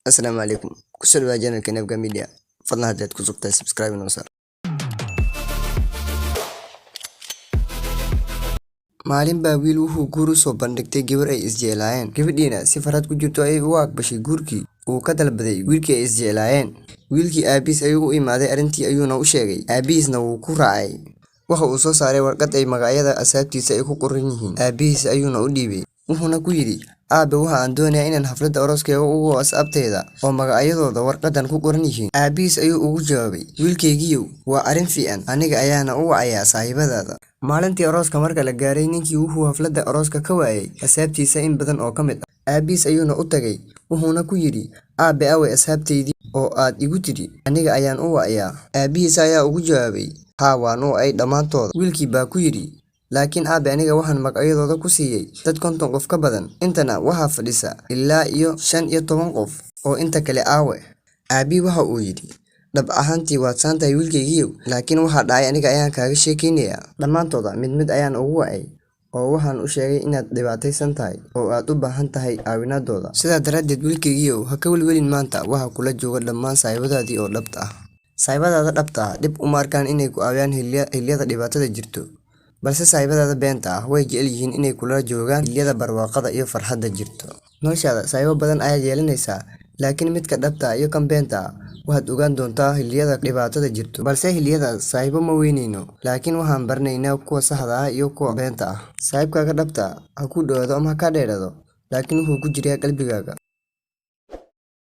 السلام عليكم. كسر واجانا كنبقى ميديا. فضلا هديت كسبت سبسكرايب ونوصل. maalin baa wiil wuxuu guur u soo bandhigtay gabar ay isjeclaayeen. Gabadhiina si farxad ku jirto ay u aqbashay guurkii uu ka dalbaday wiilkii ay isjeclaayeen. Wiilkii aabiis ayuu u imaaday arrintii ayuuna u sheegay. Aabiisna wuu ku raacay. Waxa uu soo saaray warqad ay magacyada asxaabtiisa ay ku qoran yihiin. Aabiis ayuuna u dhiibay. Wuxuuna ku yidhi, aabe waxa aan doonayaa inaan xafladda arooskayga ugu asxaabtayda oo magacyadooda warqadan ku qoran yihiin. Aabiis ayuu ugu jawaabay, wiilkaygiiyow, waa arrin fiican, aniga ayaana u wacayaa saaxiibadaada. Maalintii arooska marka la gaaray, ninkii wuxuu xafladda arooska ka waayay asxaabtiisa in badan oo ka mid ah. Aabiis ayuuna u tagay, wuxuuna ku yidhi, aabe away asxaabtaydii oo aad igu tidhi, aniga ayaan u wacayaa. Aabihiis ayaa ugu jawaabay, haa waan u wacay dhammaantooda. Wiilkii baa ku yidhi, laakiin aabe aniga waxaan magacyadooda ku siiyay dad 50 qof ka badan. Intana waxaa fadhisa ilaa iyo 15 qof oo inta kale aawe. Aabii waxa uu yidhi, dhab ahaantii waad saantahay wiilkaygiiyow, laakiin waxaa dhacay aniga ayaan kaaga sheekaynayaa. Dhammaantooda mid mid ayaan ugu wacay oo waxaan u sheegay inaad dhibaataysan tahay oo aad u baahan tahay caawinaadooda. Sidaa daraaddeed wiilkaygiiyow, ha ka welwelin maanta, waxa kula jooga dhammaan saaxiibadaadii oo dhabta ah. Saaxiibadaada dhabta ah dib uma arkaan inay ku caawiyaan xilliyada dhibaatada jirto, balse saaxiibadaada beenta ah way jecel yihiin inay kula joogaan xilliyada barwaaqada iyo farxadda jirto. Noloshaada saaxiibo badan ayaad yeelanaysaa, laakiin midka dhabta ah iyo kan beenta ah waxaad ogaan doontaa xilliyada dhibaatada jirto. Balse xilliyada saaxiibo ma weynayno, laakiin waxaan baranaynaa kuwa saxda ah iyo kuwa beenta ah. Saaxiibkaaga dhabta ah ha ku dhowaado ama ha ka dheeraado, laakiin wuxuu ku jiraa qalbigaaga.